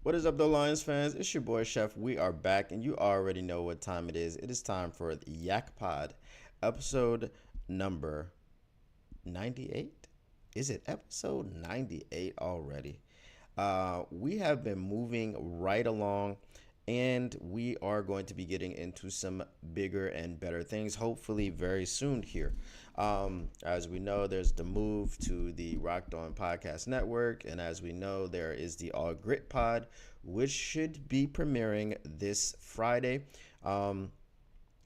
What is up, though, Lions fans? It's your boy Chef. We are back, and you already know what time it is. It is time for the YAK Pod, episode number 98. Is it episode 98 already? We have been moving right along, and we are going to be getting into some bigger and better things, hopefully very soon here. As we know, there's the move to the Rocked On Podcast Network, and as we know, there is the All Grit Pod, which should be premiering this Friday.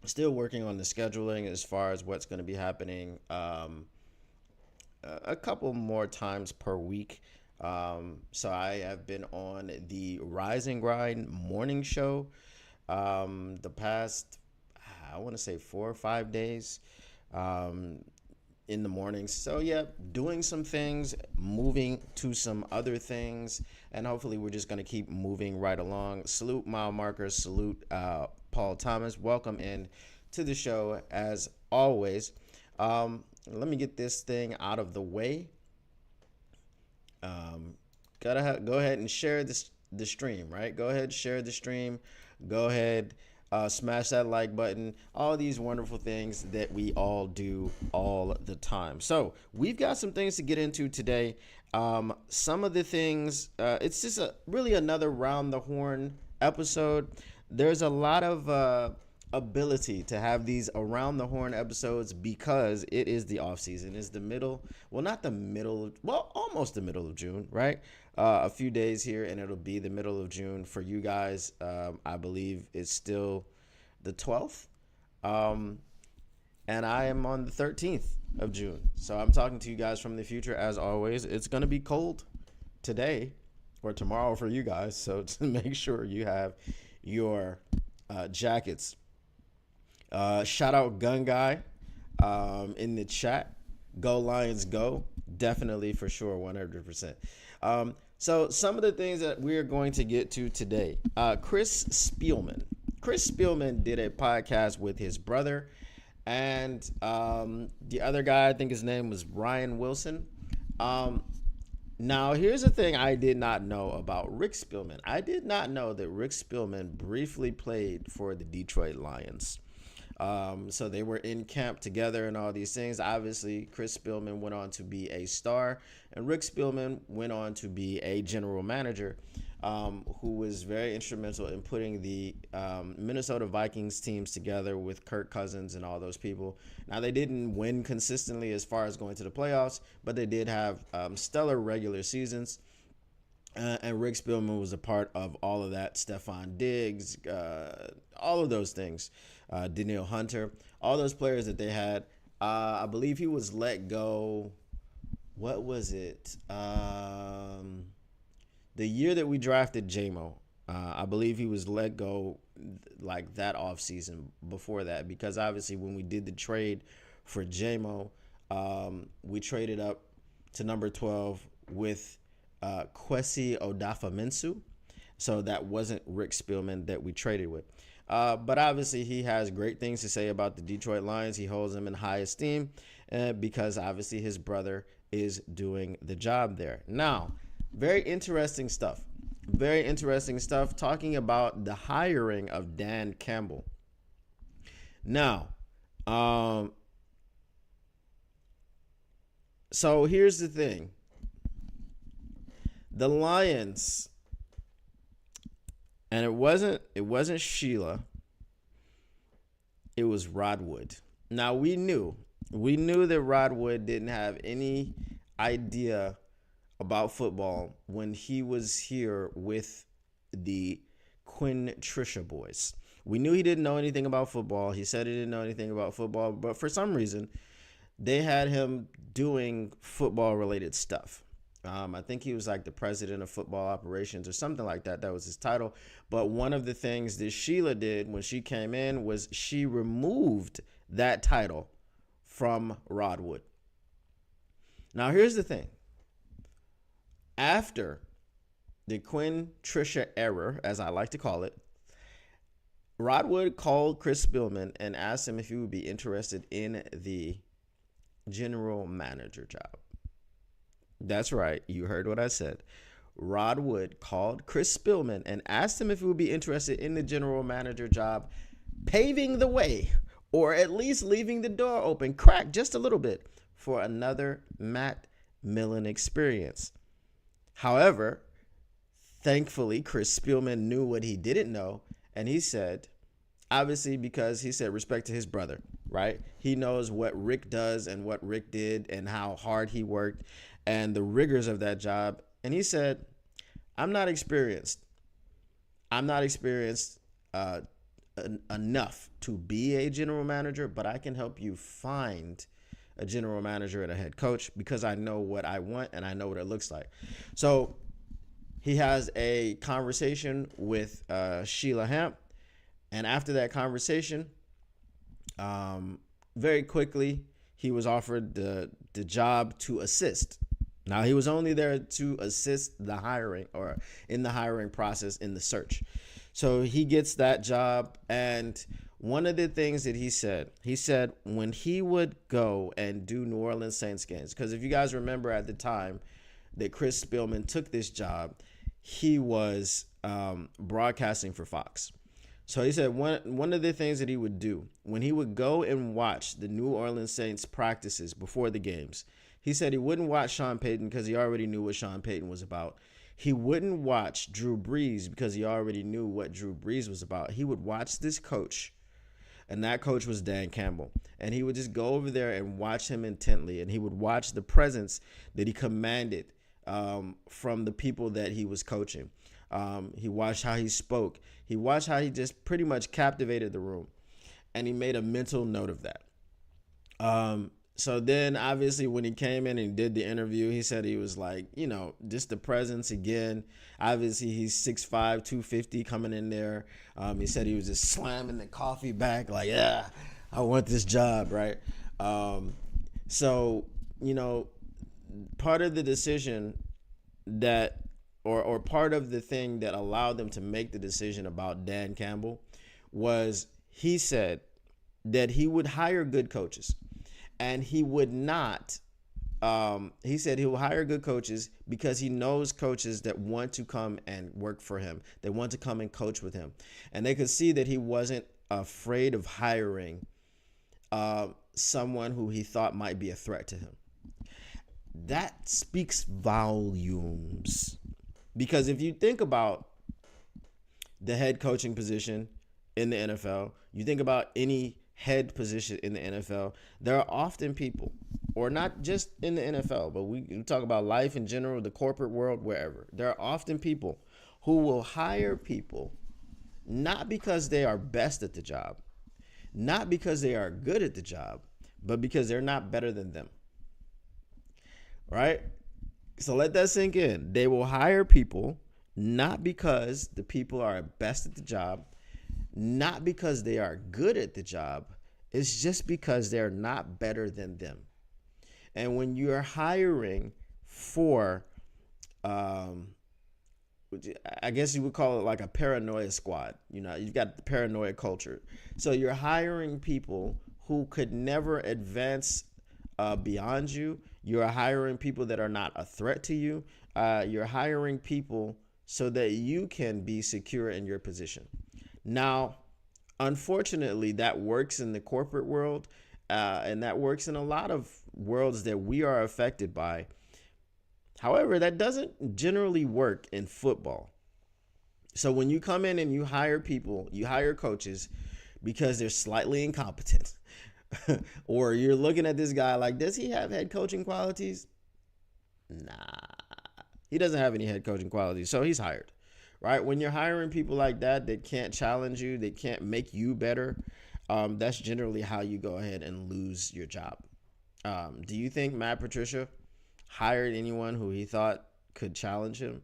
Still working on the scheduling as far as what's going to be happening a couple more times per week. So I have been on the Rise and Grind morning show the past, I want to say 4 or 5 days in the mornings. So yeah, doing some things, moving to some other things, and hopefully we're just going to keep moving right along. Salute mile markers, salute Paul Thomas. Welcome in to the show as always. Let me get this thing out of the way. Gotta go ahead and share the stream, right? Go ahead, share the stream. Go ahead, smash that like button. All these wonderful things that we all do all the time. So we've got some things to get into today. Some of the things, it's just really another round the horn episode. There's a lot of ability to have these around the horn episodes because it is the off season. It's the middle, well, not the middle, well, almost the middle of June, right? A few days here and it'll be the middle of June for you guys. I believe it's still the 12th. And I am on the 13th of June. So I'm talking to you guys from the future as always. It's going to be cold today or tomorrow for you guys. So to make sure you have your jackets. Shout out Gun Guy in the chat. Go Lions go. Definitely for sure, 100%. So some of the things that we're going to get to today. Chris Spielman. Chris Spielman did a podcast with his brother and the other guy, I think his name was Ryan Wilson. Now, here's the thing I did not know about Rick Spielman. I did not know that Rick Spielman briefly played for the Detroit Lions. So they were in camp together and all these things. Obviously, Chris Spielman went on to be a star, and Rick Spielman went on to be a general manager who was very instrumental in putting the Minnesota Vikings teams together with Kirk Cousins and all those people. Now, they didn't win consistently as far as going to the playoffs, but they did have stellar regular seasons. And Rick Spielman was a part of all of that. Stephon Diggs, all of those things. Danielle Hunter, all those players that they had. I believe he was let go. What was it? The year that we drafted J-Mo. I believe he was let go like that offseason before that. Because obviously when we did the trade for J-Mo, we traded up to number 12 with Kwesi Odafe-Mensah. So that wasn't Rick Spielman that we traded with. But obviously he has great things to say about the Detroit Lions. He holds them in high esteem because obviously his brother is doing the job there. Now, very interesting stuff. Very interesting stuff talking about the hiring of Dan Campbell. Now, so here's the thing. The Lions, and it wasn't Sheila, it was Rod Wood. Now we knew that Rod Wood didn't have any idea about football when he was here with the Quinn Trisha boys. We knew he didn't know anything about football. He said he didn't know anything about football, but for some reason, they had him doing football-related stuff. I think he was like the president of football operations or something like that. That was his title. But one of the things that Sheila did when she came in was she removed that title from Rod Wood. Now, here's the thing. After the Quinn Trisha era, as I like to call it, Rod Wood called Chris Spielman and asked him if he would be interested in the general manager job. That's right. You heard what I said. Rod Wood called Chris Spielman and asked him if he would be interested in the general manager job, paving the way, or at least leaving the door open, cracked just a little bit, for another Matt Millen experience. However, thankfully, Chris Spielman knew what he didn't know, and he said, obviously, because he said respect to his brother, right? He knows what Rick does and what Rick did and how hard he worked and the rigors of that job. And he said, I'm not experienced. I'm not experienced enough to be a general manager, but I can help you find a general manager and a head coach because I know what I want and I know what it looks like. So he has a conversation with Sheila Hamp. And after that conversation, very quickly, he was offered the job to assist. Now, he was only there to assist the hiring or in the hiring process in the search. So he gets that job. And one of the things that he said when he would go and do New Orleans Saints games, because if you guys remember at the time that Chris Spielman took this job, he was broadcasting for Fox. So he said one of the things that he would do when he would go and watch the New Orleans Saints practices before the games, he said he wouldn't watch Sean Payton because he already knew what Sean Payton was about. He wouldn't watch Drew Brees because he already knew what Drew Brees was about. He would watch this coach, and that coach was Dan Campbell. And he would just go over there and watch him intently, and he would watch the presence that he commanded from the people that he was coaching. He watched how he spoke. He watched how he just pretty much captivated the room, and he made a mental note of that. So then, obviously, when he came in and did the interview, he said he was like, just the presence again. Obviously, he's 6'5", 250 coming in there. He said he was just slamming the coffee back like, yeah, I want this job, right? So, part of the decision that or part of the thing that allowed them to make the decision about Dan Campbell was he said that he would hire good coaches and he would not. He said he will hire good coaches because he knows coaches that want to come and work for him. They want to come and coach with him. And they could see that he wasn't afraid of hiring someone who he thought might be a threat to him. That speaks volumes. Because if you think about the head coaching position in the NFL, you think about any head position in the NFL, there are often people, or not just in the NFL, but we talk about life in general, the corporate world, wherever. There are often people who will hire people not because they are best at the job, not because they are good at the job, but because they're not better than them. Right? So let that sink in. They will hire people not because the people are best at the job, not because they are good at the job. It's just because they're not better than them. And when you're hiring for, I guess you would call it like a paranoia squad. You've got the paranoia culture. So you're hiring people who could never advance beyond you. You're hiring people that are not a threat to you. You're hiring people so that you can be secure in your position. Now, unfortunately, that works in the corporate world, and that works in a lot of worlds that we are affected by. However, that doesn't generally work in football. So when you come in and you hire people, you hire coaches because they're slightly incompetent, or you're looking at this guy like, does he have head coaching qualities? Nah, he doesn't have any head coaching qualities, so he's hired, right? When you're hiring people like that can't challenge you, they can't make you better, that's generally how you go ahead and lose your job. Do you think Matt Patricia hired anyone who he thought could challenge him?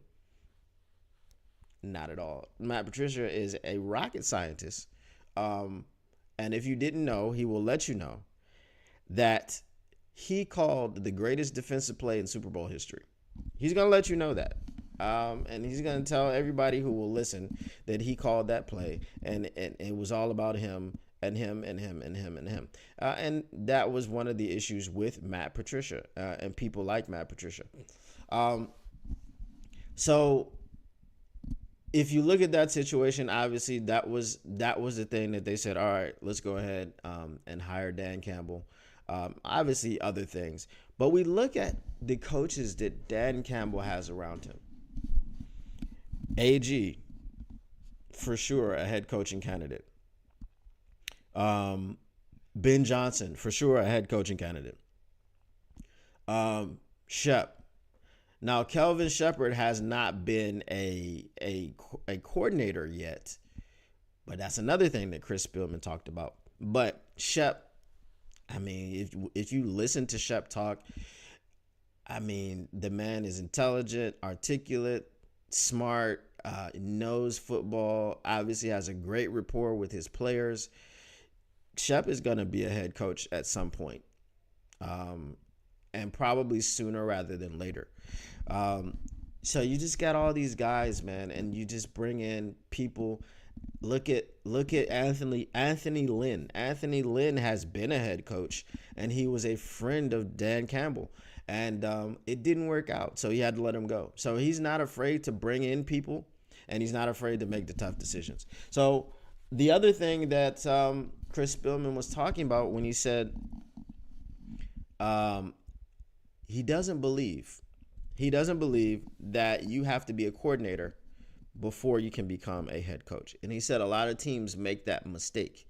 Not at all. Matt Patricia is a rocket scientist. And if you didn't know, he will let you know that he called the greatest defensive play in Super Bowl history. He's going to let you know that. And he's going to tell everybody who will listen that he called that play, and it was all about him and him and him and him and him. And that was one of the issues with Matt Patricia and people like Matt Patricia. So if you look at that situation, obviously that was the thing that they said, all right, let's go ahead and hire Dan Campbell. Obviously other things, but we look at the coaches that Dan Campbell has around him. AG, for sure, a head coaching candidate. Ben Johnson, for sure, a head coaching candidate. Shep. Now, Kelvin Shepard has not been a coordinator yet, but that's another thing that Chris Spielman talked about. But Shep, I mean, if you listen to Shep talk, I mean, the man is intelligent, articulate, smart, knows football, obviously has a great rapport with his players. Shep is going to be a head coach at some point, and probably sooner rather than later. So you just got all these guys, man, and you just bring in people. Look at Anthony Lynn. Anthony Lynn has been a head coach, and he was a friend of Dan Campbell, and it didn't work out, so he had to let him go. So he's not afraid to bring in people, and he's not afraid to make the tough decisions. So the other thing that Chris Spielman was talking about when he said he doesn't believe that you have to be a coordinator before you can become a head coach. And he said a lot of teams make that mistake.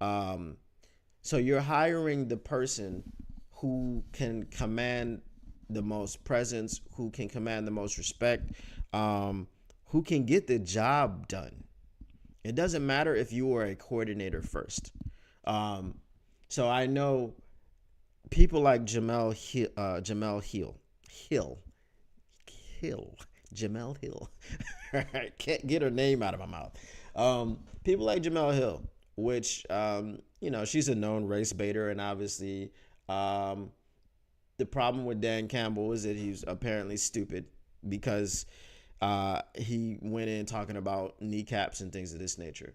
So you're hiring the person who can command the most presence, who can command the most respect, who can get the job done. It doesn't matter if you are a coordinator first. So I know people like Jamel Hill. I can't get her name out of my mouth. People like Jamel Hill, which, she's a known race baiter. And obviously the problem with Dan Campbell is that he's apparently stupid because he went in talking about kneecaps and things of this nature.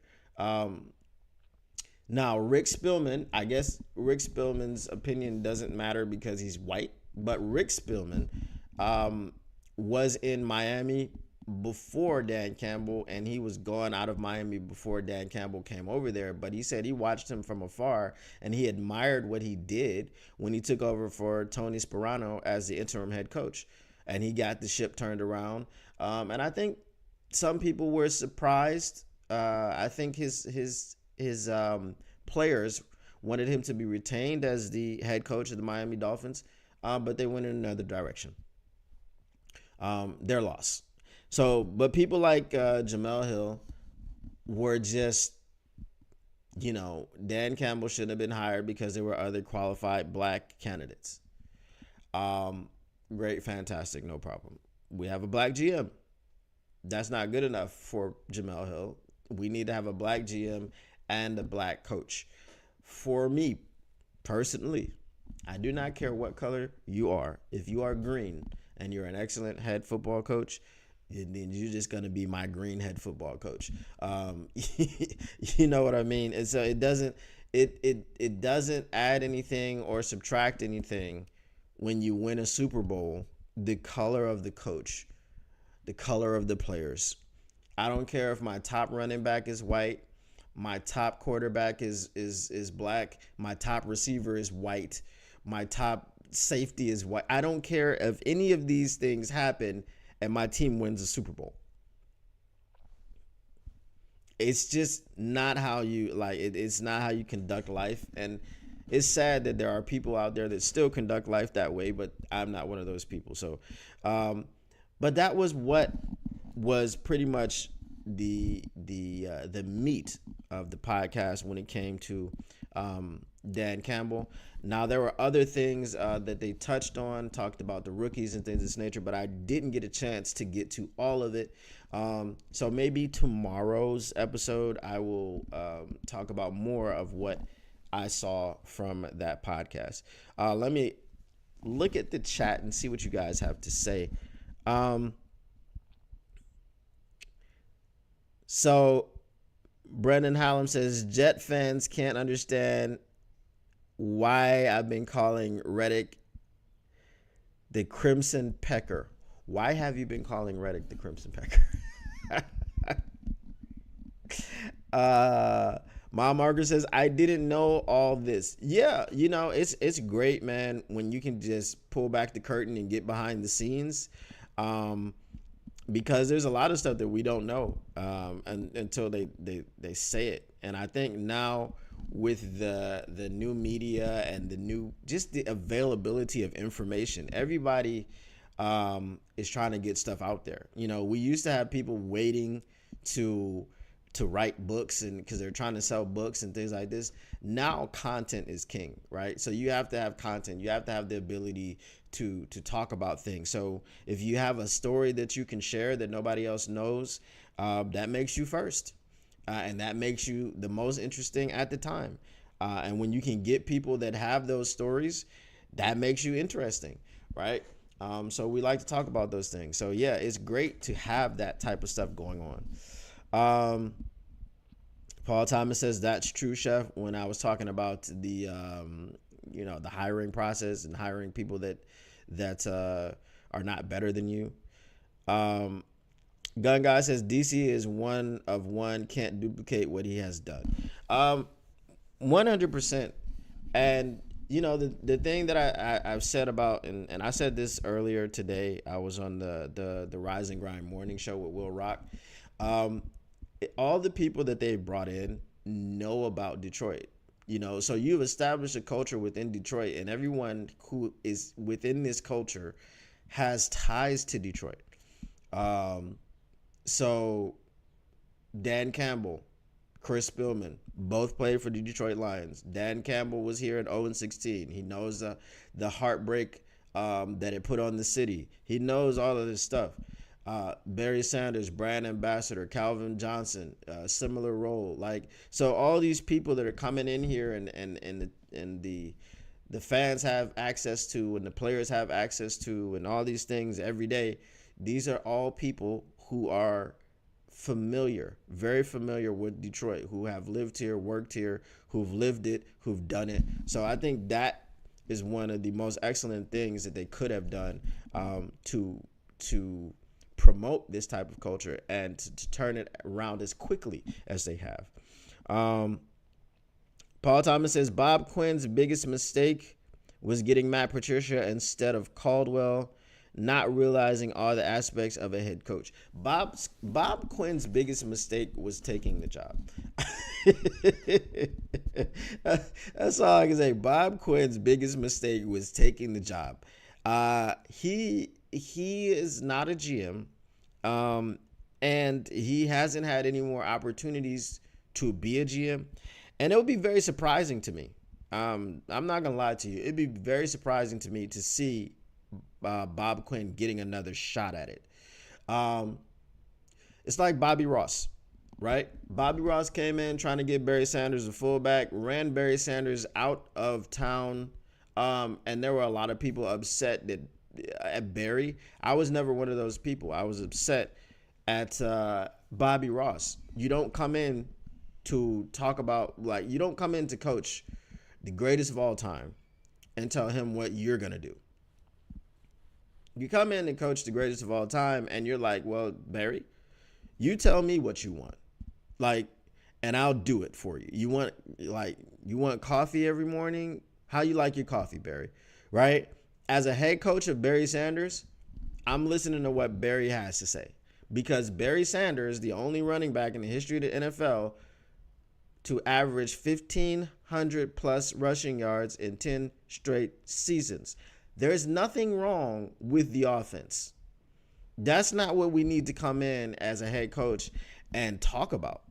Now, Rick Spielman, I guess Rick Spielman's opinion doesn't matter because he's white, but Rick Spielman was in Miami before Dan Campbell, and he was gone out of Miami before Dan Campbell came over there. But he said he watched him from afar, and he admired what he did when he took over for Tony Sperano as the interim head coach, and he got the ship turned around. And I think some people were surprised. I think his players wanted him to be retained as the head coach of the Miami Dolphins, but they went in another direction. Their loss. So, but people like Jamel Hill were just, Dan Campbell shouldn't have been hired because there were other qualified black candidates. Great, fantastic, no problem. We have a black GM. That's not good enough for Jamel Hill. We need to have a black GM and a black coach. For me, personally, I do not care what color you are. If you are green and you're an excellent head football coach, then you're just going to be my green head football coach. You know what I mean? And so it doesn't add anything or subtract anything when you win a Super Bowl, the color of the coach, the color of the players. I don't care if my top running back is white, my top quarterback is black, my top receiver is white, my top safety is white. I don't care if any of these things happen and my team wins a Super Bowl. It's just not how you it's not how you conduct life. And it's sad that there are people out there that still conduct life that way, but I'm not one of those people. So, but that was what was pretty much the meat of the podcast when it came to Dan Campbell. Now, there were other things that they touched on, talked about the rookies and things of this nature, but I didn't get a chance to get to all of it. So maybe tomorrow's episode, I will talk about more of what I saw from that podcast. Let me look at the chat and see what you guys have to say. So Brendan Hallam says, Jet fans can't understand why I've been calling Reddick the Crimson Pecker. Why have you been calling Reddick the Crimson Pecker? uh Mom Margaret says, I didn't know all this. Yeah, it's great, man, when you can just pull back the curtain and get behind the scenes. Because there's a lot of stuff that we don't know, until they say it. And I think now with the new media and the new, just the availability of information, everybody is trying to get stuff out there. We used to have people waiting to write books, and because they're trying to sell books and things like this. Now content is king, right? So you have to have content. You have to have the ability to talk about things. So if you have a story that you can share that nobody else knows, that makes you first, and that makes you the most interesting at the time. And when you can get people that have those stories, that makes you interesting, right? So we like to talk about those things. So yeah, it's great to have that type of stuff going on. Paul Thomas says, that's true, Chef. When I was talking about the the hiring process and hiring people that are not better than you. Gun Guy says, DC is one of one, can't duplicate what he has done. 100%. And the thing that I've said about, and I said this earlier today, I was on the Rise and Grind morning show with Will Rock. All the people that they brought in know about Detroit, so you've established a culture within Detroit, and everyone who is within this culture has ties to Detroit. So Dan Campbell, Chris Spillman, both played for the Detroit Lions. Dan Campbell was here in 0-16. He knows the heartbreak that it put on the city. He knows all of this stuff. Barry Sanders, brand ambassador, Calvin Johnson, similar role. So all these people that are coming in here and the fans have access to, and the players have access to, and all these things every day. These are all people who are familiar, very familiar with Detroit, who have lived here, worked here, who've lived it, who've done it. So I think that is one of the most excellent things that they could have done, to promote this type of culture and to turn it around as quickly as they have. Paul Thomas says, Bob Quinn's biggest mistake was getting Matt Patricia instead of Caldwell, not realizing all the aspects of a head coach. Bob Quinn's biggest mistake was taking the job. That's all I can say. Bob Quinn's biggest mistake was taking the job. He is not a GM, and he hasn't had any more opportunities to be a GM, and it would be very surprising to me. I'm not gonna lie to you. It'd be very surprising to me to see Bob Quinn getting another shot at it. It's like Bobby Ross, right? Bobby Ross came in trying to get Barry Sanders a fullback, ran Barry Sanders out of town, and there were a lot of people upset that at Barry. I was never one of those people. I was upset at Bobby Ross. You don't come in to talk about, you don't come in to coach the greatest of all time and tell him what you're going to do. You come in and coach the greatest of all time, and you're like, well, Barry, you tell me what you want, and I'll do it for you. You want coffee every morning? How you like your coffee, Barry? Right? As a head coach of Barry Sanders, I'm listening to what Barry has to say, because Barry Sanders, the only running back in the history of the NFL to average 1,500 plus rushing yards in 10 straight seasons. There's nothing wrong with the offense. That's not what we need to come in as a head coach and talk about.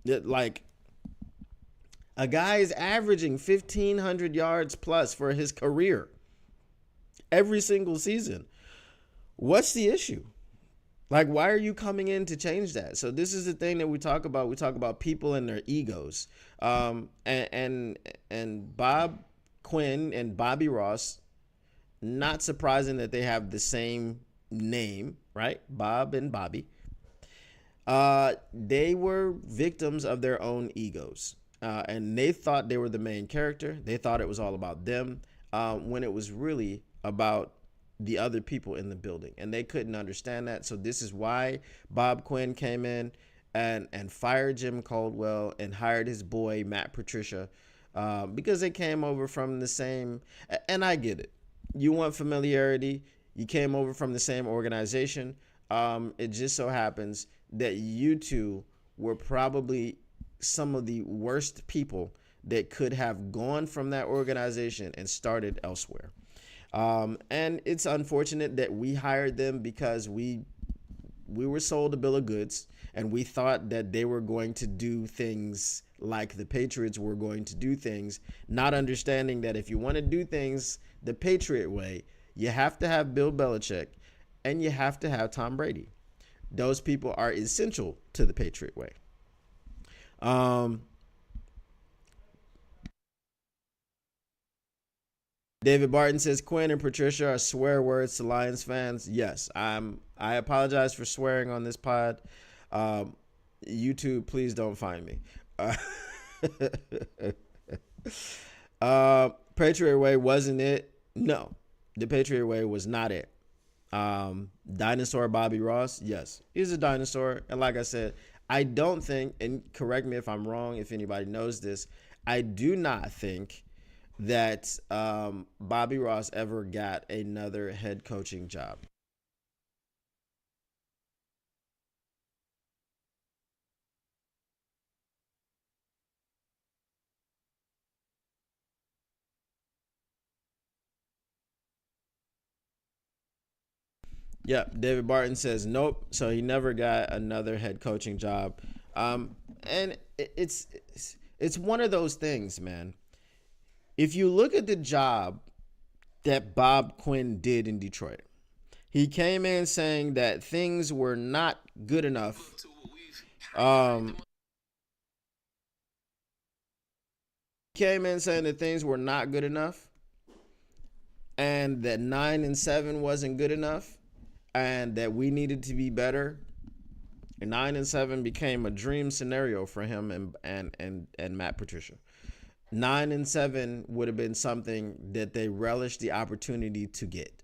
A guy is averaging 1,500 yards plus for his career every single season. What's the issue? Why are you coming in to change that? So this is the thing that we talk about. We talk about people and their egos. And Bob Quinn and Bobby Ross, not surprising that they have the same name, right? Bob and Bobby. They were victims of their own egos. And they thought they were the main character. They thought it was all about them, when it was really about the other people in the building, and they couldn't understand that. So this is why Bob Quinn came in and fired Jim Caldwell and hired his boy Matt Patricia, because they came over from the same. And I get it. You want familiarity. You came over from the same organization. It just so happens that you two were probably some of the worst people that could have gone from that organization and started elsewhere. And it's unfortunate that we hired them because we were sold a bill of goods, and we thought that they were going to do things like the Patriots were going to do things, not understanding that if you want to do things the Patriot way, you have to have Bill Belichick and you have to have Tom Brady. Those people are essential to the Patriot way. David Barton says Quinn and Patricia are swear words to Lions fans. Yes, I apologize for swearing on this pod. YouTube, please don't find me. Patriot Way wasn't it? No, the Patriot Way was not it. Dinosaur Bobby Ross, yes, he's a dinosaur. And like I said, I don't think, and correct me if I'm wrong, if anybody knows this, I do not think that Bobby Ross ever got another head coaching job. Yep, David Barton says nope. So he never got another head coaching job. And it's one of those things, man. If you look at the job that Bob Quinn did in Detroit, he came in saying that things were not good enough. Um, Came in saying that things were not good enough, and that 9-7 wasn't good enough, and that we needed to be better. And 9-7 became a dream scenario for him and Matt Patricia. 9-7 would have been something that they relished the opportunity to get.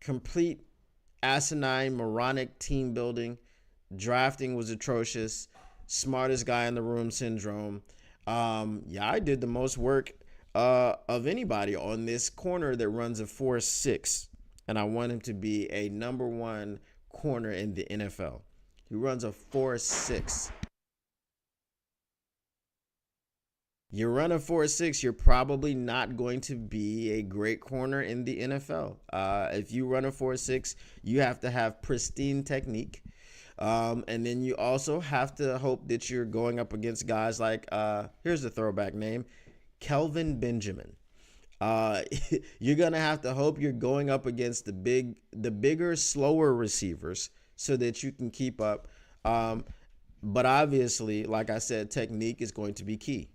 Complete asinine, moronic team building. Drafting was atrocious. Smartest guy in the room syndrome. Yeah, I did the most work of anybody on this corner that runs a 4.6, and I want him to be a number one corner in the NFL. He runs a 4.6. You run a 4.6, you're probably not going to be a great corner in the NFL. If you run a 4.6, you have to have pristine technique. And then you also have to hope that you're going up against guys like, here's the throwback name, Kelvin Benjamin. You're going to have to hope you're going up against the bigger, slower receivers so that you can keep up. But obviously, like I said, technique is going to be key.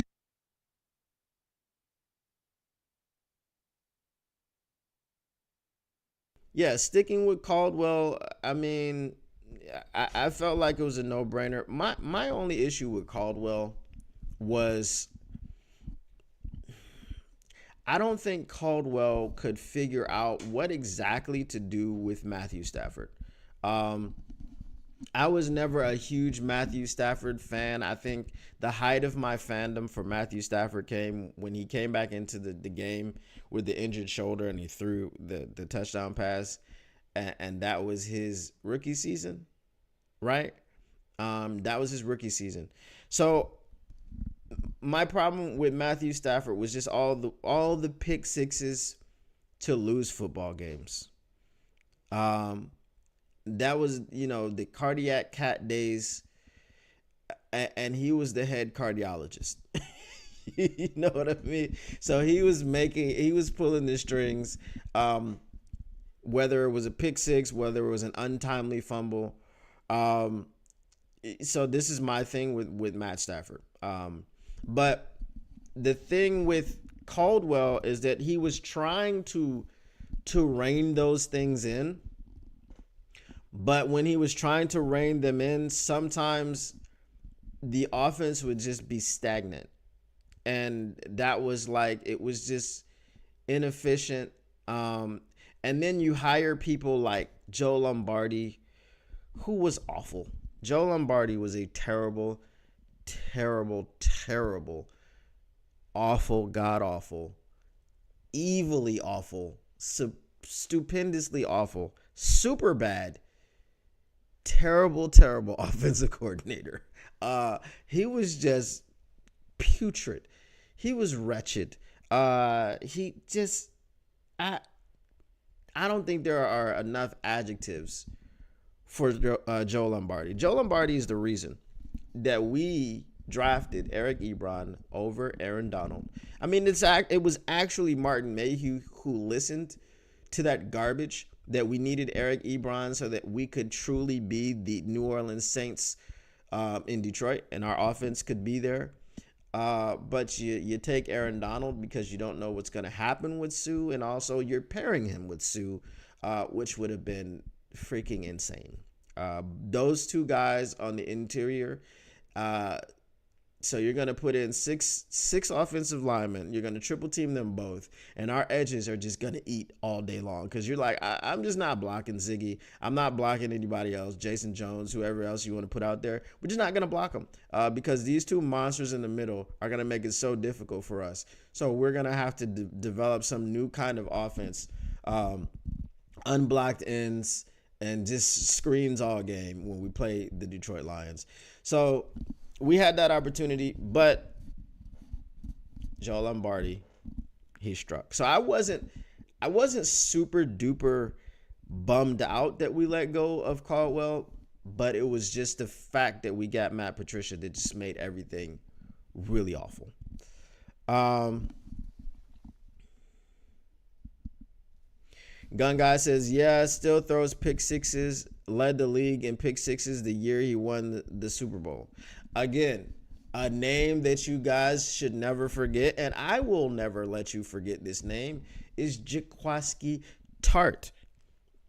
Yeah, sticking with Caldwell, I mean, I felt like it was a no-brainer. My only issue with Caldwell was I don't think Caldwell could figure out what exactly to do with Matthew Stafford. Um, I was never a huge Matthew Stafford fan. I think the height of my fandom for Matthew Stafford came when he came back into the game with the injured shoulder and he threw the touchdown pass. And that was his rookie season, right? That was his rookie season. So my problem with Matthew Stafford was just all the pick sixes to lose football games. Um, that was, the cardiac cat days, and he was the head cardiologist. You know what I mean? So he was pulling the strings, whether it was a pick six, whether it was an untimely fumble. Um, so this is my thing with Matt Stafford. But the thing with Caldwell is that he was trying to rein those things in. But when he was trying to rein them in, sometimes the offense would just be stagnant. And that was like, it was just inefficient. And then you hire people like Joe Lombardi, who was awful. Joe Lombardi was a terrible, terrible, terrible, awful, god awful, evilly awful, stupendously awful, super bad, terrible, terrible offensive coordinator. He was just putrid. He was wretched. He just, I, I don't think there are enough adjectives for Joe Lombardi. Joe Lombardi is the reason that we drafted Eric Ebron over Aaron Donald. I mean, it was actually Martin Mayhew who listened to that garbage that we needed Eric Ebron so that we could truly be the New Orleans Saints in Detroit, and our offense could be there. But you take Aaron Donald because you don't know what's going to happen with Sue, and also you're pairing him with Sue, which would have been freaking insane. Those two guys on the interior. So you're going to put in six offensive linemen. You're going to triple team them both. And our edges are just going to eat all day long. Because you're like, I'm just not blocking Ziggy. I'm not blocking anybody else. Jason Jones, whoever else you want to put out there. We're just not going to block them. Because these two monsters in the middle are going to make it so difficult for us. So we're going to have to develop some new kind of offense. Unblocked ends and just screens all game when we play the Detroit Lions. So we had that opportunity, but Joe Lombardi, he struck. So I wasn't super duper bummed out that we let go of Caldwell, but it was just the fact that we got Matt Patricia that just made everything really awful. Gun Guy says, yeah, still throws pick sixes, led the league in pick sixes the year he won the Super Bowl. Again, a name that you guys should never forget, and I will never let you forget this name, is Jaquiski Tartt.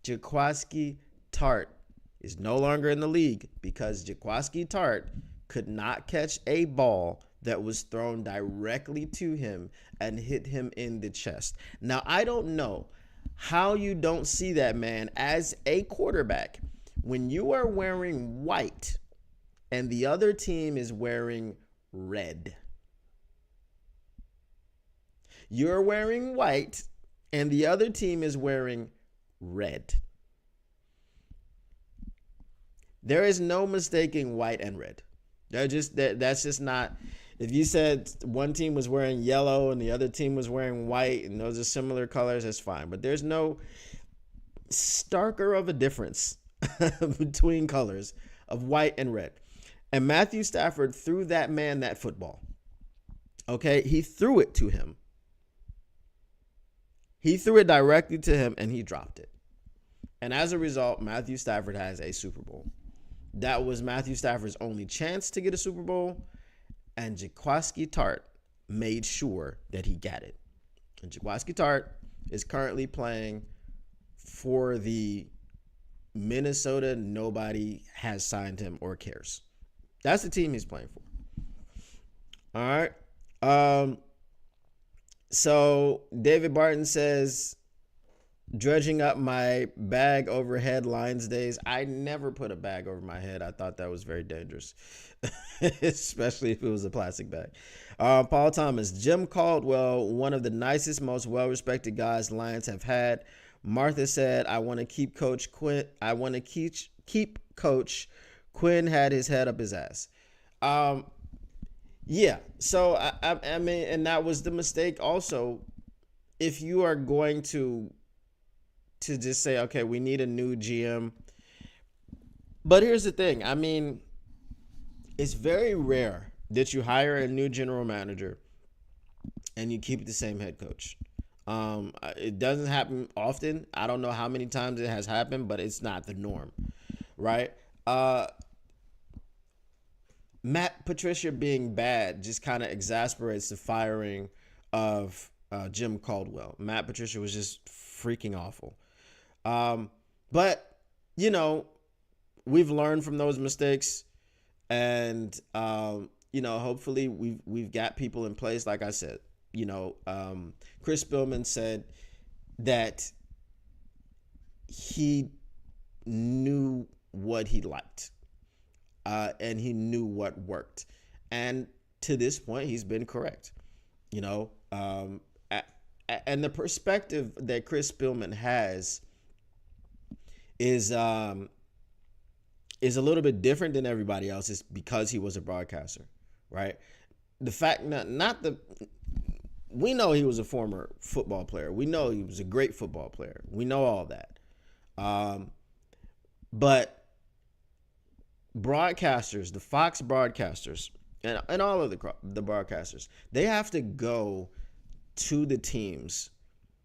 Jaquiski Tartt is no longer in the league because Jaquiski Tartt could not catch a ball that was thrown directly to him and hit him in the chest. Now, I don't know how you don't see that man as a quarterback when you are wearing white and the other team is wearing red. You're wearing white and the other team is wearing red. There is no mistaking white and red. That's just not. If you said one team was wearing yellow and the other team was wearing white and those are similar colors, that's fine. But there's no starker of a difference between colors of white and red. And Matthew Stafford threw that man that football. Okay? He threw it to him. He threw it directly to him and he dropped it. And as a result, Matthew Stafford has a Super Bowl. That was Matthew Stafford's only chance to get a Super Bowl. And Jaquiski Tartt made sure that he got it. And Jaquiski Tartt is currently playing for the Minnesota. Nobody has signed him or cares. That's the team he's playing for. All right. So David Barton says, dredging up my bag over headlines days. I never put a bag over my head. I thought that was very dangerous, especially if it was a plastic bag. Paul Thomas, Jim Caldwell, one of the nicest, most well-respected guys Lions have had. Martha said, I want to keep Coach Quinn. I want to keep Coach Quinn had his head up his ass. Yeah. So I mean, and that was the mistake. Also, if you are going to just say, okay, we need a new GM. But here's the thing. I mean, it's very rare that you hire a new general manager and you keep the same head coach. It doesn't happen often. I don't know how many times it has happened, but it's not the norm, right? Matt Patricia being bad just kind of exasperates the firing of Jim Caldwell. Matt Patricia was just freaking awful. But, you know, we've learned from those mistakes and, you know, hopefully we've got people in place. Like I said, you know, Chris Spillman said that he knew what he liked, and he knew what worked. And to this point, he's been correct. You know, and the perspective that Chris Spielman has is is a little bit different than everybody else's because he was a broadcaster, right? The fact not the we know he was a former football player. We know he was a great football player. We know all that. But broadcasters, the Fox broadcasters, and all of the broadcasters, they have to go to the teams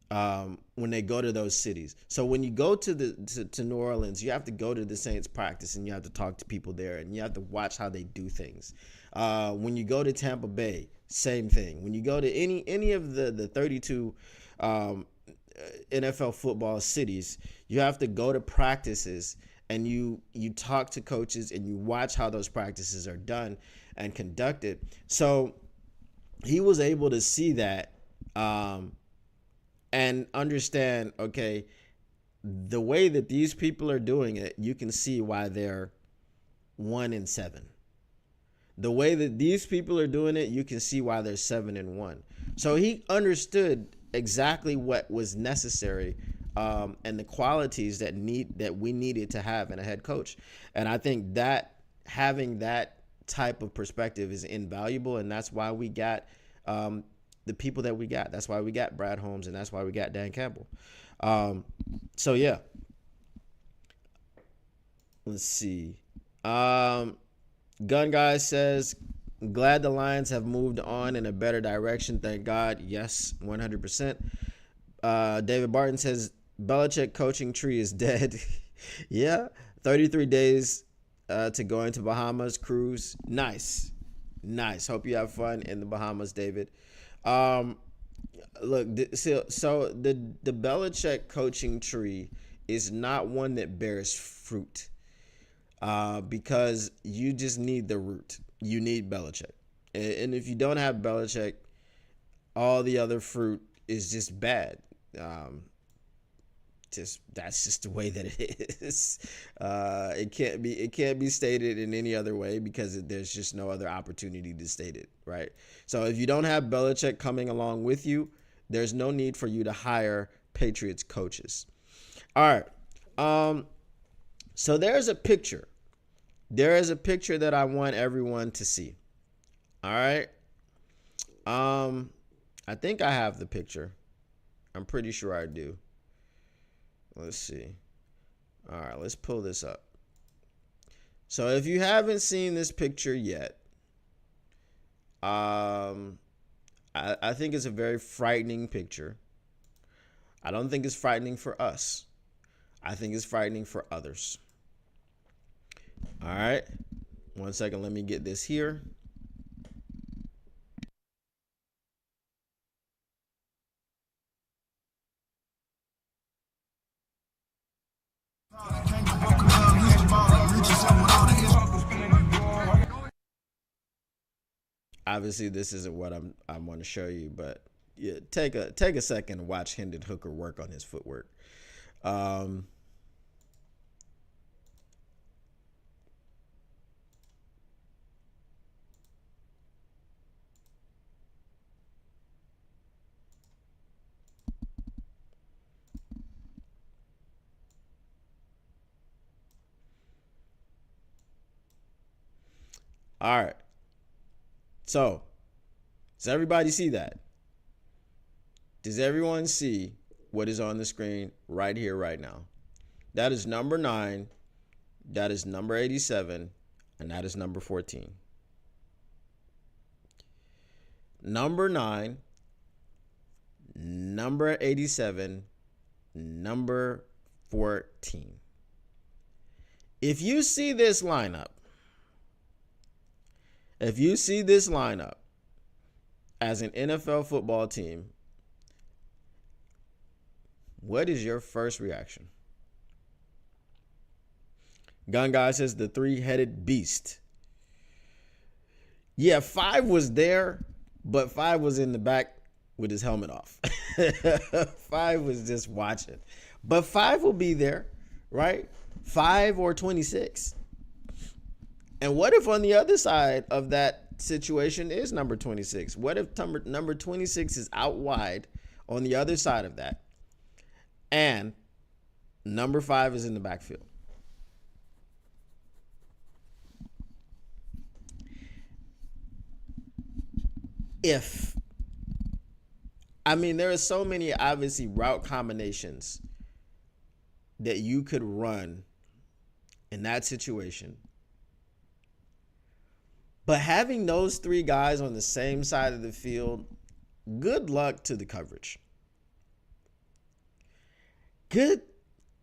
when they go to those cities. So when you go to New Orleans, you have to go to the Saints practice and you have to talk to people there and you have to watch how they do things. When you go to Tampa Bay, same thing. When you go to any of the 32 NFL football cities, you have to go to practices and you talk to coaches and you watch how those practices are done and conducted. So he was able to see that and understand, okay, the way that these people are doing it, you can see why they're 1-7. The way that these people are doing it, you can see why they're 7-1. So he understood exactly what was necessary and the qualities that we needed to have in a head coach. And I think that having that type of perspective is invaluable, and that's why we got the people that we got. That's why we got Brad Holmes, and that's why we got Dan Campbell. So yeah. Let's see. Gun Guy says, glad the Lions have moved on in a better direction. Thank God. Yes, 100%. David Barton says, Belichick coaching tree is dead. Yeah. 33 days to go into Bahamas cruise. Nice. Hope you have fun in the Bahamas, David. Look, so the Belichick coaching tree is not one that bears fruit. Because you just need the root. You need Belichick. And if you don't have Belichick, all the other fruit is just bad. That's just the way that it is. It can't be stated in any other way because there's just no other opportunity to state it, right? So if you don't have Belichick coming along with you, there's no need for you to hire Patriots coaches. All right. So there's a picture. There is a picture that I want everyone to see. All right. I think I have the picture. I'm pretty sure I do. Let's see. All right, let's pull this up. So if you haven't seen this picture yet, I think it's a very frightening picture. I don't think it's frightening for us. I think it's frightening for others. All right. 1 second. Let me get this here. Obviously, this isn't what I want to show you, but yeah, take a second to watch Hendon Hooker work on his footwork. All right. So, does everybody see that? Does everyone see what is on the screen right here, right now? That is number 9. That is number 87. And that is number 14. Number 9, number 87, number 14. If you see this lineup, as an NFL football team, what is your first reaction? Gun Guy says the 3-headed beast. Yeah, 5 was there, but 5 was in the back with his helmet off. 5 was just watching. But 5 will be there, right? 5 or 26. And what if on the other side of that situation is number 26? What if number 26 is out wide on the other side of that and number 5 is in the backfield? If there are so many obviously route combinations that you could run in that situation. But having those 3 guys on the same side of the field, good luck to the coverage. Good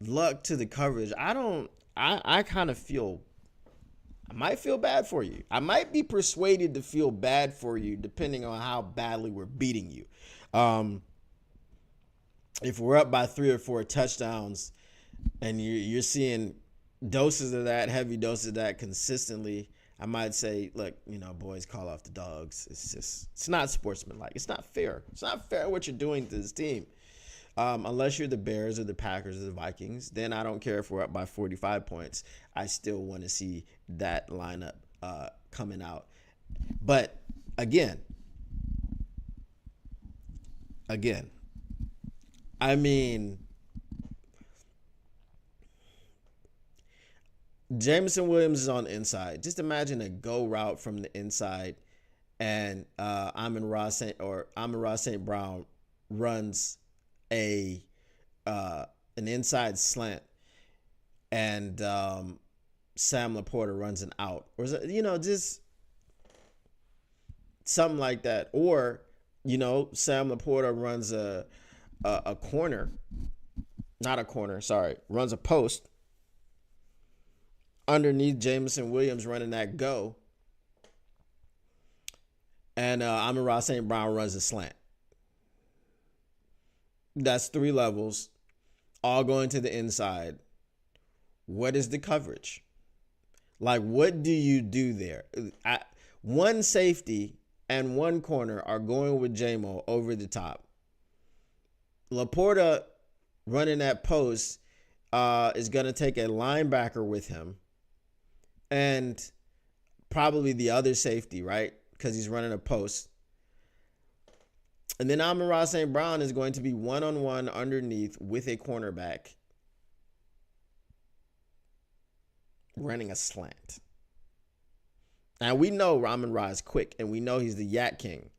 luck to the coverage. I kind of feel, I might feel bad for you. I might be persuaded to feel bad for you depending on how badly we're beating you. If we're up by 3 or 4 touchdowns and you're seeing doses of that, heavy doses of that consistently, I might say, look, boys, call off the dogs. It's not sportsmanlike. It's not fair. It's not fair what you're doing to this team. Unless you're the Bears or the Packers or the Vikings, then I don't care if we're up by 45 points. I still want to see that lineup coming out. But again, Jameson Williams is on the inside. Just imagine a go route from the inside, and Amon-Ra St. Brown runs an inside slant, and Sam Laporta runs an out, or just something like that, or Sam Laporta runs a corner, not a corner, sorry, runs a post underneath Jameson Williams running that go, and Amon-Ra St. Brown runs a slant. That's 3 levels, all going to the inside. What is the coverage? Like, what do you do there? One safety and 1 corner are going with J-Mo over the top. Laporta running that post is going to take a linebacker with him and probably the other safety, right? Because he's running a post. And then Amon-Ra St. Brown is going to be one-on-one underneath with a cornerback running a slant. Now, we know Amon-Ra is quick, and we know he's the YAK king.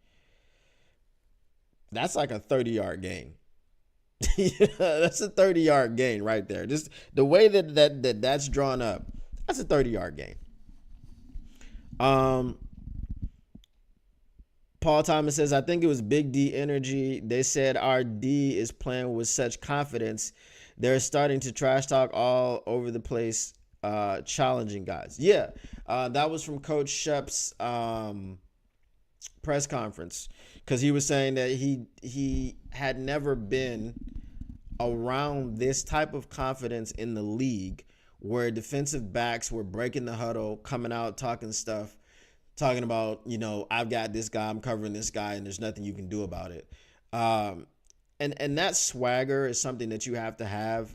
That's like a 30-yard gain. That's a 30-yard gain right there. Just the way that's drawn up, that's a 30-yard gain. Paul Thomas says, I think it was Big D energy. They said our D is playing with such confidence. They're starting to trash talk all over the place, challenging guys. Yeah, that was from Coach Shep's press conference, because he was saying that he had never been around this type of confidence in the league where defensive backs were breaking the huddle, coming out, talking stuff, talking about, I've got this guy, I'm covering this guy, and there's nothing you can do about it. And that swagger is something that you have to have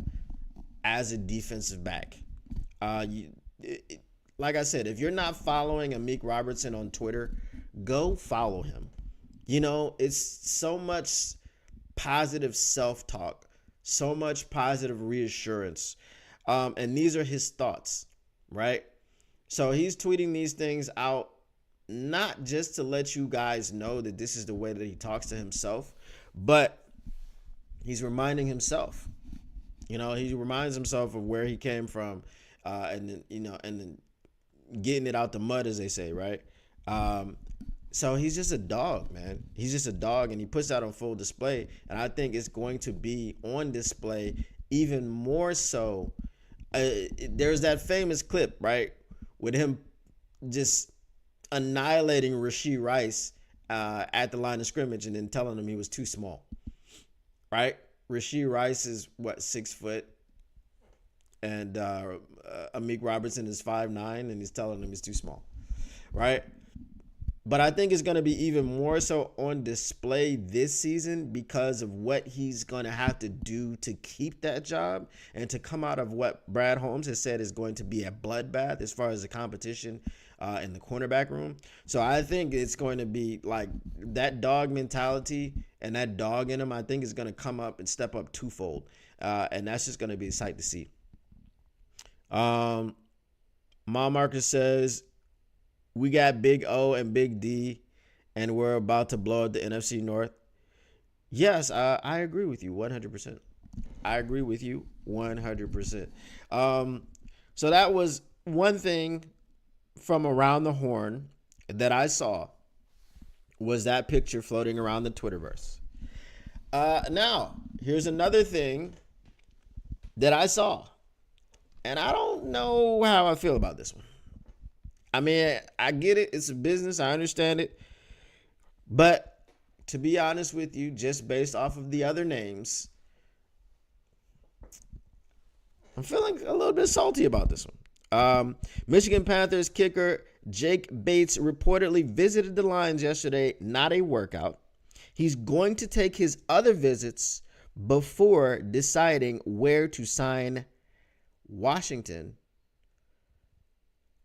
as a defensive back. Like I said, if you're not following Amik Robertson on Twitter, go follow him. It's so much positive self-talk, so much positive reassurance. And these are his thoughts, right? So he's tweeting these things out not just to let you guys know that this is the way that he talks to himself, but he's reminding himself. He reminds himself of where he came from, and then getting it out the mud, as they say, right? So he's just a dog, man. He's just a dog, and he puts that on full display. And I think it's going to be on display even more so. There's that famous clip, right, with him just annihilating Rashee Rice at the line of scrimmage and then telling him he was too small, right? Rashee Rice is, 6 foot? And Amik Robertson is 5'9", and he's telling him he's too small, right? But I think it's going to be even more so on display this season because of what he's going to have to do to keep that job and to come out of what Brad Holmes has said is going to be a bloodbath as far as the competition in the cornerback room. So I think it's going to be like that dog mentality and that dog in him, I think is going to come up and step up twofold. And that's just going to be a sight to see. Mom Marcus says, we got Big O and Big D, and we're about to blow up the NFC North. Yes, I agree with you 100%. I agree with you 100%. So that was one thing from around the horn that I saw was that picture floating around the Twitterverse. Now, here's another thing that I saw, and I don't know how I feel about this one. I mean, I get it. It's a business. I understand it. But to be honest with you, just based off of the other names, I'm feeling a little bit salty about this one. Michigan Panthers kicker Jake Bates reportedly visited the Lions yesterday, not a workout. He's going to take his other visits before deciding where to sign. Washington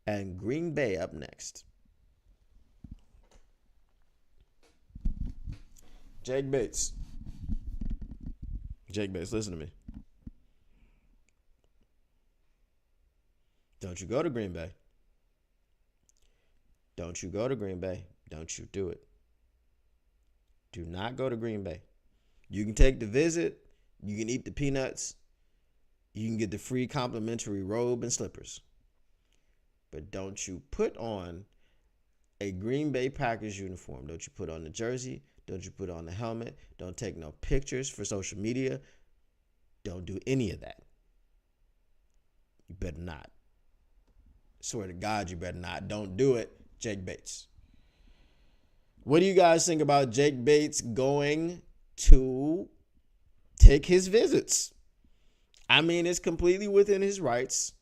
and Green Bay up next. Jake Bates. Jake Bates, listen to me. Don't you go to Green Bay. Don't you go to Green Bay. Don't you do it. Do not go to Green Bay. You can take the visit. You can eat the peanuts. You can get the free complimentary robe and slippers. But don't you put on a Green Bay Packers uniform. Don't you put on the jersey. Don't you put on the helmet. Don't take no pictures for social media. Don't do any of that. You better not. Swear to God, you better not. Don't do it, Jake Bates. What do you guys think about Jake Bates going to take his visits? I mean, it's completely within his rights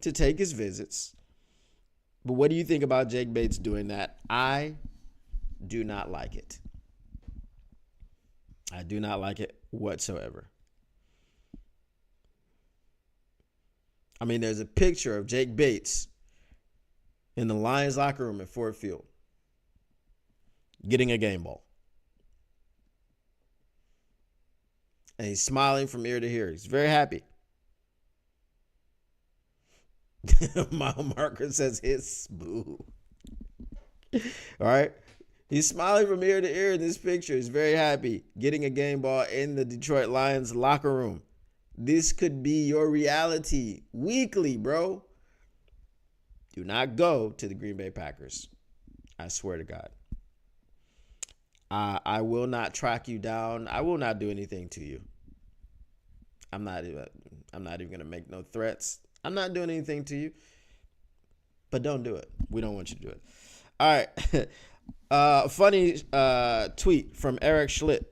to take his visits. But what do you think about Jake Bates doing that? I do not like it. I do not like it whatsoever. I mean, there's a picture of Jake Bates in the Lions locker room at Ford Field getting a game ball. And he's smiling from ear to ear. He's very happy. Mile marker says his boo. All right. He's smiling from ear to ear in this picture. He's very happy getting a game ball in the Detroit Lions locker room. This could be your reality weekly, bro. Do not go to the Green Bay Packers. I swear to God. I will not track you down. I will not do anything to you. I'm not even going to make no threats. I'm not doing anything to you. But don't do it. We don't want you to do it. All right. Funny tweet from Eric Schlitt.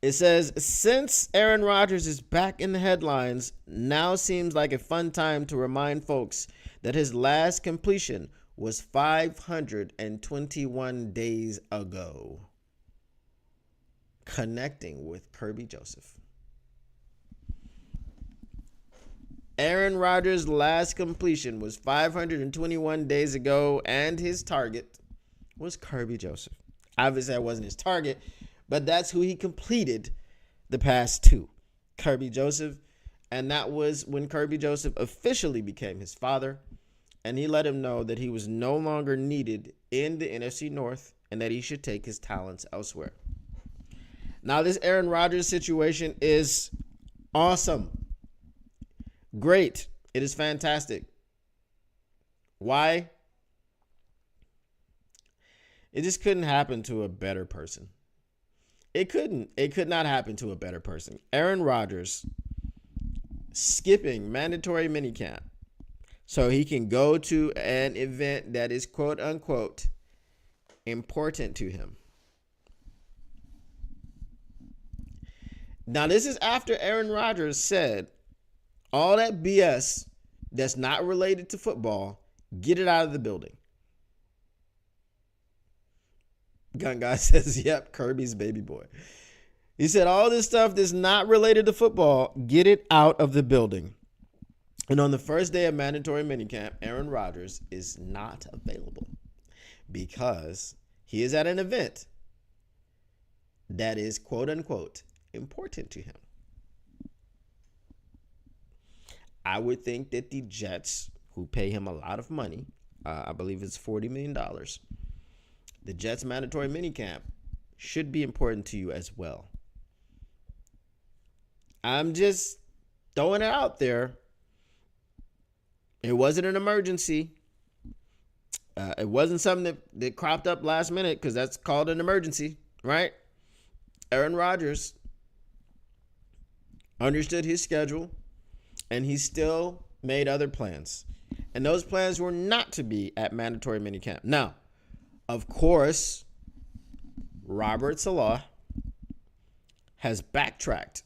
It says, since Aaron Rodgers is back in the headlines, now seems like a fun time to remind folks that his last completion was 521 days ago. Connecting with Kirby Joseph. Aaron Rodgers' last completion was 521 days ago, and his target was Kirby Joseph. Obviously, that wasn't his target, but that's who he completed the past two, Kirby Joseph. And that was when Kirby Joseph officially became his father, and he let him know that he was no longer needed in the NFC North and that he should take his talents elsewhere. Now, this Aaron Rodgers situation is awesome. Great. It is fantastic. Why? It just couldn't happen to a better person. It couldn't. It could not happen to a better person. Aaron Rodgers skipping mandatory minicamp so he can go to an event that is quote unquote important to him. Now, this is after Aaron Rodgers said all that BS that's not related to football, get it out of the building. Gun Guy says, yep, Kirby's baby boy. He said, all this stuff that's not related to football, get it out of the building. And on the first day of mandatory minicamp, Aaron Rodgers is not available because he is at an event that is, quote unquote, important to him. I would think that the Jets, who pay him a lot of money, I believe it's $40 million, the Jets mandatory minicamp should be important to you as well. I'm just throwing it out there. It wasn't an emergency. It wasn't something that cropped up last minute, because that's called an emergency, right? Aaron Rodgers understood his schedule, and he still made other plans. And those plans were not to be at mandatory minicamp. Now, of course, Robert Saleh has backtracked.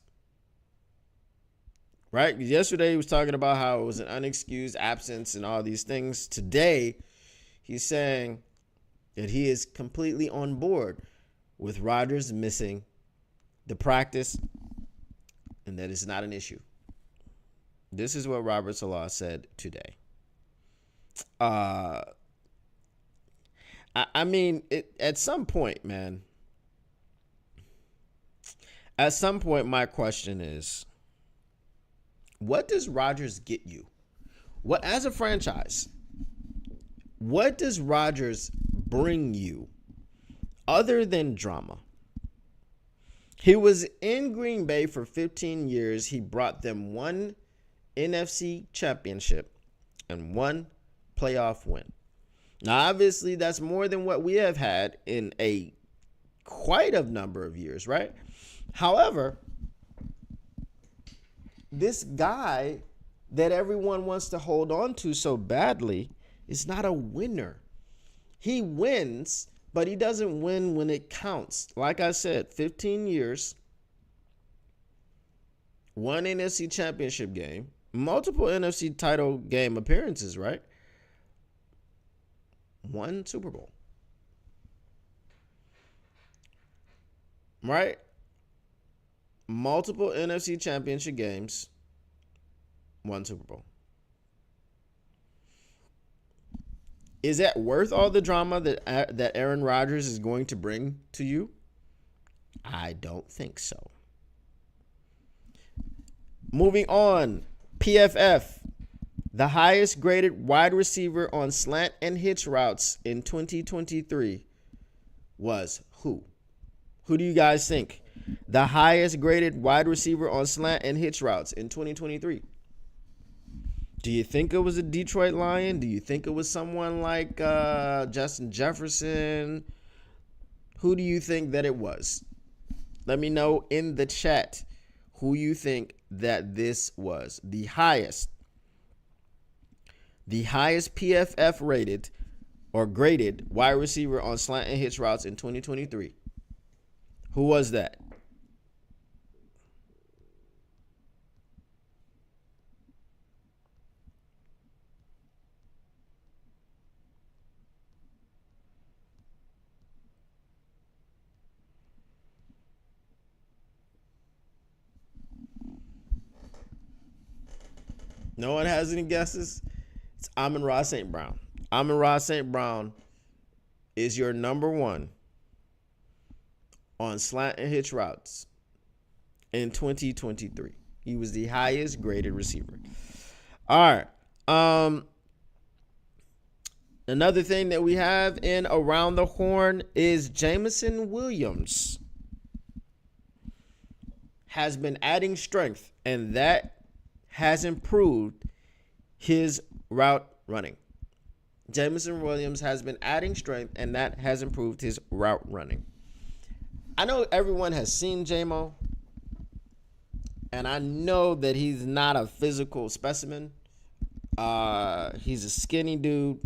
Right? Yesterday he was talking about how it was an unexcused absence and all these things. Today, he's saying that he is completely on board with Rodgers missing the practice and that it's not an issue. This is what Robert Saleh said today. I mean, at some point, man, at some point, my question is, what does Rodgers get you? What, as a franchise, what does Rodgers bring you other than drama? He was in Green Bay for 15 years. He brought them one NFC championship and one playoff win. Now, obviously, that's more than what we have had in a quite a number of years, right? However, this guy that everyone wants to hold on to so badly is not a winner. He wins, but he doesn't win when it counts. Like I said, 15 years, one NFC championship game, multiple NFC title game appearances, right? One Super Bowl. Right? Multiple NFC championship games, one Super Bowl. Is that worth all the drama that Aaron Rodgers is going to bring to you? I don't think so. Moving on, PFF, the highest graded wide receiver on slant and hitch routes in 2023 was who? Who do you guys think? The highest graded wide receiver on slant and hitch routes in 2023. Do you think it was a Detroit Lion? Do you think it was someone like Justin Jefferson? Who do you think that it was? Let me know in the chat who you think that this was. The highest PFF rated or graded wide receiver on slant and hitch routes in 2023. Who was that? No one has any guesses? It's Amon-Ra St. Brown. Amon-Ra St. Brown is your number one on slant and hitch routes in 2023. He was the highest graded receiver. All right. Another thing that we have in Around the Horn is Jameson Williams has been adding strength, and that has improved his route running. Jameson Williams has been adding strength, and that has improved his route running. I know everyone has seen J-Mo, and I know that he's not a physical specimen. He's a skinny dude,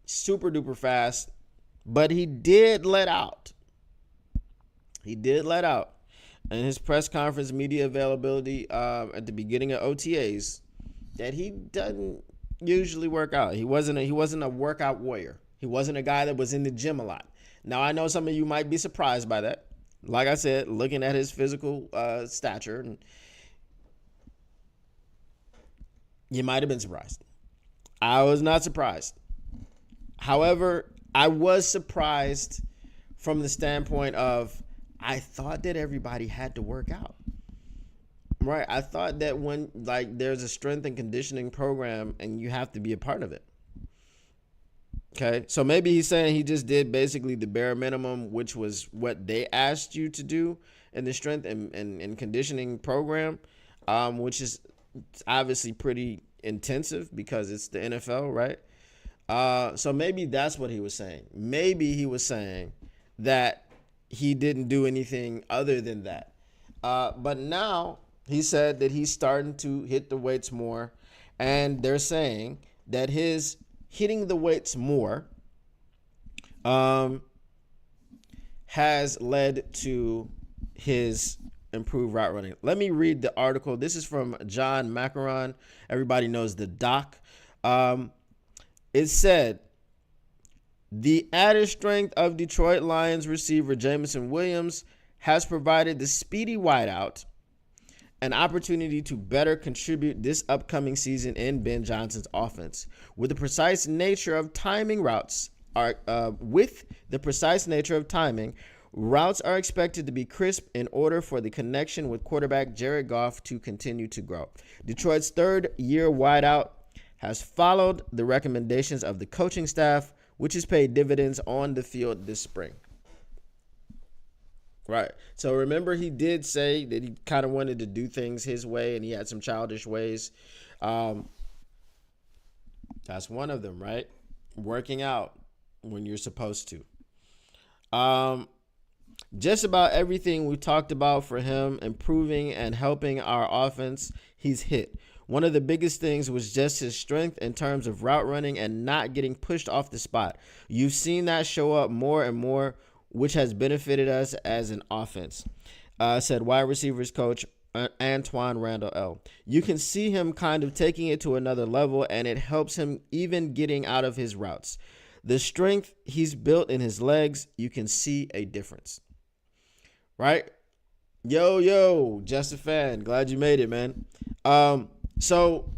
super duper fast, but he did let out. In his press conference media availability at the beginning of OTAs that he doesn't usually work out. He wasn't a workout warrior. He wasn't a guy that was in the gym a lot. Now, I know some of you might be surprised by that. Like I said, looking at his physical stature, and you might have been surprised. I was not surprised. However, I was surprised from the standpoint of I thought that everybody had to work out. Right. I thought that when like there's a strength and conditioning program and you have to be a part of it. Okay. So maybe he's saying he just did basically the bare minimum, which was what they asked you to do in the strength and conditioning program, which is obviously pretty intensive because it's the NFL, right? So maybe that's what he was saying. Maybe he was saying that he didn't do anything other than that. But now he said that he's starting to hit the weights more, and they're saying that his hitting the weights more has led to his improved route running. Let me read the article. This is from John Macaron. Everybody knows the doc. It said, the added strength of Detroit Lions receiver Jameson Williams has provided the speedy wideout an opportunity to better contribute this upcoming season in Ben Johnson's offense. With the precise nature of timing, routes are expected to be crisp in order for the connection with quarterback Jared Goff to continue to grow. Detroit's third-year wideout has followed the recommendations of the coaching staff, which has paid dividends on the field this spring. Right. So remember, he did say that he kind of wanted to do things his way and he had some childish ways. That's one of them, right? Working out when you're supposed to. Just about everything we talked about for him improving and helping our offense, he's hit. One of the biggest things was just his strength in terms of route running and not getting pushed off the spot. You've seen that show up more and more, which has benefited us as an offense, said wide receivers coach Antoine Randall L. You can see him kind of taking it to another level, and it helps him even getting out of his routes. The strength he's built in his legs, you can see a difference. Right? Yo, just a fan. Glad you made it, man. So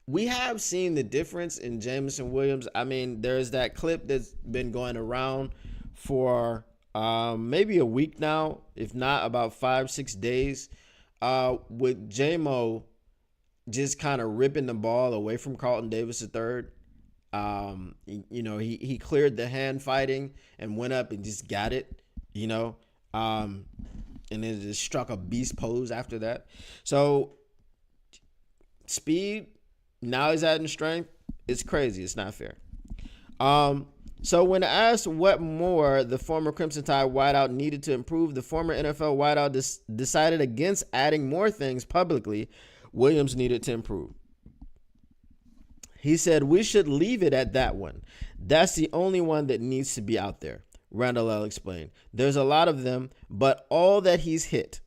we have seen the difference in Jameson Williams. I mean, there's that clip that's been going around for maybe a week now, if not about 5-6 days, with J-Mo just kind of ripping the ball away from Carlton Davis III. He cleared the hand fighting and went up and just got it, and then just struck a beast pose after that. So speed, now he's adding strength. It's crazy. It's not fair. So when asked what more the former Crimson Tide wideout needed to improve, the former NFL wideout decided against adding more things publicly Williams needed to improve. He said, we should leave it at that one. That's the only one that needs to be out there, Randall L. explained. There's a lot of them, but all that he's hit.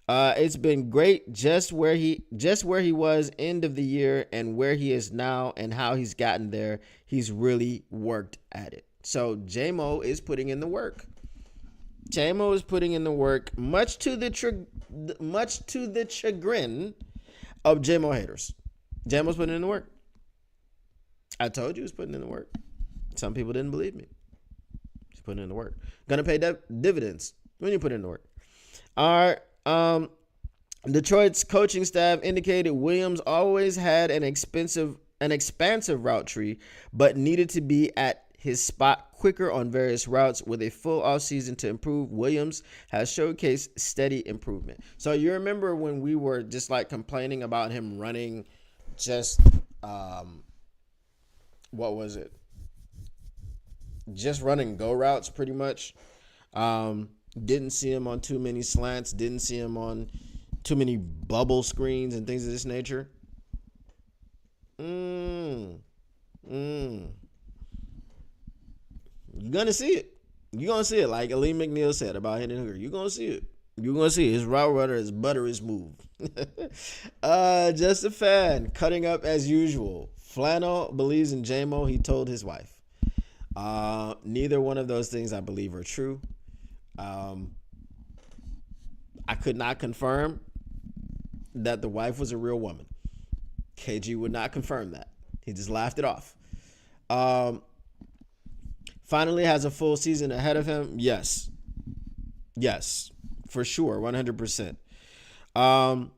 It's been great just where he was end of the year and where he is now and how he's gotten there. He's really worked at it. So J-Mo is putting in the work. J-Mo is putting in the work, much to the chagrin of J-Mo haters. J-Mo's putting in the work. I told you he was putting in the work. Some people didn't believe me. He's putting in the work. Gonna pay dividends when you put in the work. All right. Detroit's coaching staff indicated Williams always had an expansive route tree, but needed to be at his spot quicker on various routes. With a full offseason to improve, Williams has showcased steady improvement. So you remember when we were just like complaining about him running just, what was it? Just running go routes pretty much. Didn't see him on too many slants. Didn't see him on too many bubble screens and things of this nature. You're going to see it. You're going to see it. Like Ali McNeil said about Hendon Hooker. You're going to see it. You're going to see it. His route runner is butter is move. Just a fan. Cutting up as usual. Flannel believes in J-Mo. He told his wife. Neither one of those things I believe are true. Um, I could not confirm that the wife was a real woman. KG would not confirm that. He just laughed it off. Um, Finally has a full season ahead of him. Yes. Yes. For sure. 100%. Um,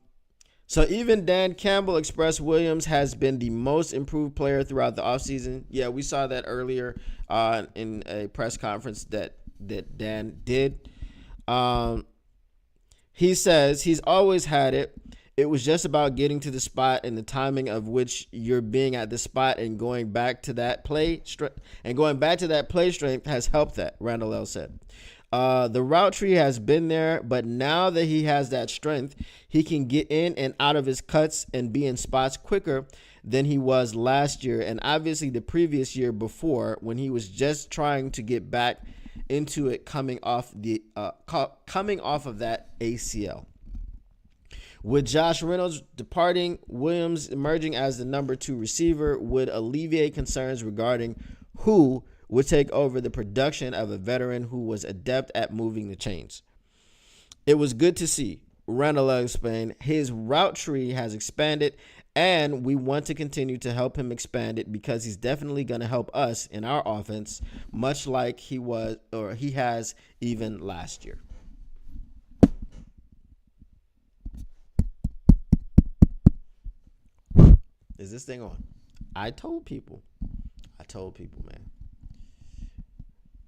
so even Dan Campbell expressed Williams has been the most improved player throughout the offseason. Yeah, we saw that earlier in a press conference that Dan did. Um, he says he's always had it. It was just about getting to the spot and the timing of which you're being at the spot and going back to that play strength has helped that, Randall L. said. The route tree has been there, but now that he has that strength, he can get in and out of his cuts and be in spots quicker than he was last year and obviously the previous year before when he was just trying to get back into it coming off of that ACL. With Josh Reynolds departing, Williams emerging as the number 2 receiver would alleviate concerns regarding who would take over the production of a veteran who was adept at moving the chains. It was good to see. Randall explained, his route tree has expanded and we want to continue to help him expand it because he's definitely going to help us in our offense, much like he has even last year. Is this thing on? I told people, man.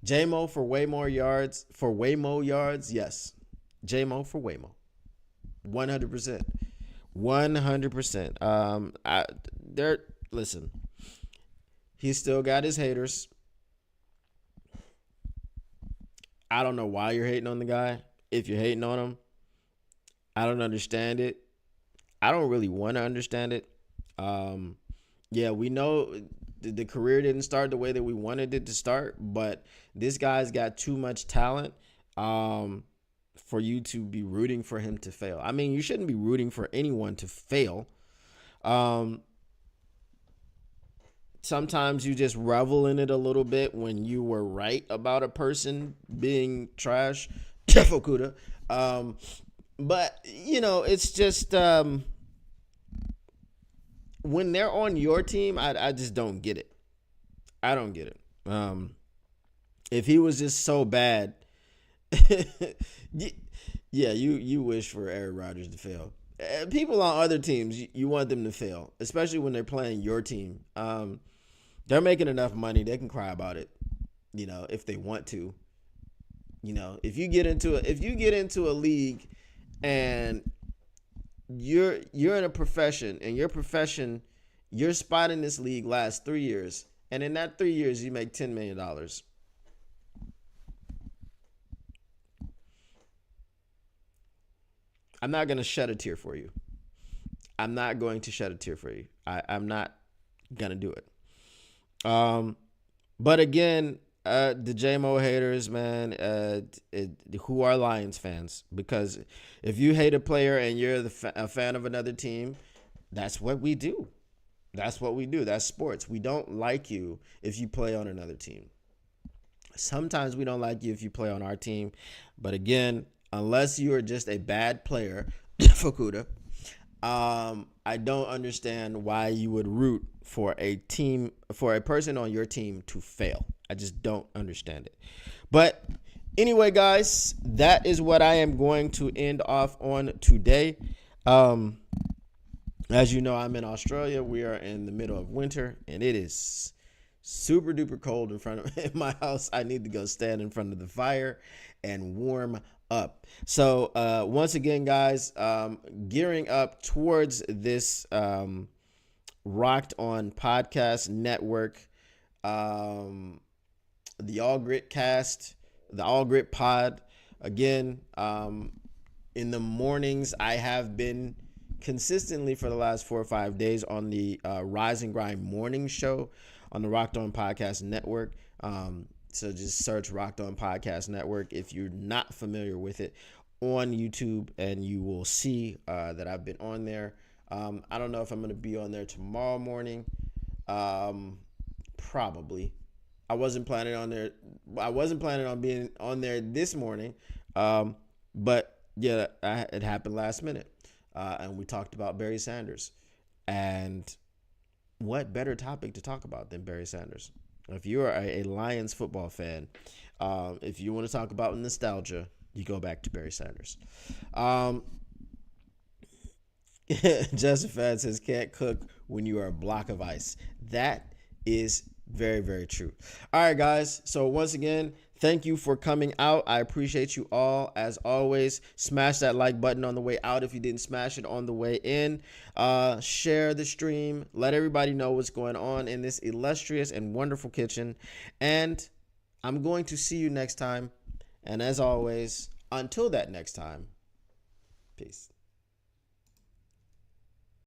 JMO for way more yards. For Waymo yards, yes. JMO for Waymo. 100%. 100%. Listen. He's still got his haters. I don't know why you're hating on the guy. If you're hating on him, I don't understand it. I don't really want to understand it. Yeah, we know the career didn't start the way that we wanted it to start, but this guy's got too much talent for you to be rooting for him to fail. I mean, you shouldn't be rooting for anyone to fail. Sometimes you just revel in it a little bit when you were right about a person being trash. Fukuda. But, it's just when they're on your team, I just don't get it. I don't get it. If he was just so bad, yeah, you wish for Aaron Rodgers to fail. People on other teams, you want them to fail, especially when they're playing your team. They're making enough money; they can cry about it, if they want to. If you get into a league and you're in a profession, and your spot in this league lasts 3 years, and in that 3 years you make $10 million. I'm not going to shed a tear for you. I'm not going to shed a tear for you. I'm not going to do it. But again, the JMO haters, man, who are Lions fans? Because if you hate a player and you're a fan of another team, that's what we do. That's what we do. That's sports. We don't like you if you play on another team. Sometimes we don't like you if you play on our team. But again, unless you are just a bad player, Fukuda, I don't understand why you would root for a person on your team to fail. I just don't understand it. But anyway, guys, that is what I am going to end off on today. As you know, I'm in Australia. We are in the middle of winter, and it is super duper cold in my house. I need to go stand in front of the fire and warm up. So once again, guys, gearing up towards this Rocked On Podcast Network, the All Grit Cast, the All Grit Pod. Again, in the mornings, I have been consistently for the last 4 or 5 days on the Rise and Grind morning show on the Rocked On Podcast Network. So just search Rocked On Podcast Network if you're not familiar with it on YouTube, and you will see that I've been on there. I don't know if I'm going to be on there tomorrow morning. Probably. I wasn't planning on there. I wasn't planning on being on there this morning, but yeah, it happened last minute, and we talked about Barry Sanders, and what better topic to talk about than Barry Sanders? If you are a Lions football fan, if you want to talk about nostalgia, you go back to Barry Sanders. Justin Fan says, can't cook when you are a block of ice. That is very, very true. All right, guys. So once again, thank you for coming out. I appreciate you all. As always, smash that like button on the way out if you didn't smash it on the way in. Share the stream. Let everybody know what's going on in this illustrious and wonderful kitchen. And I'm going to see you next time. And as always, until that next time, peace.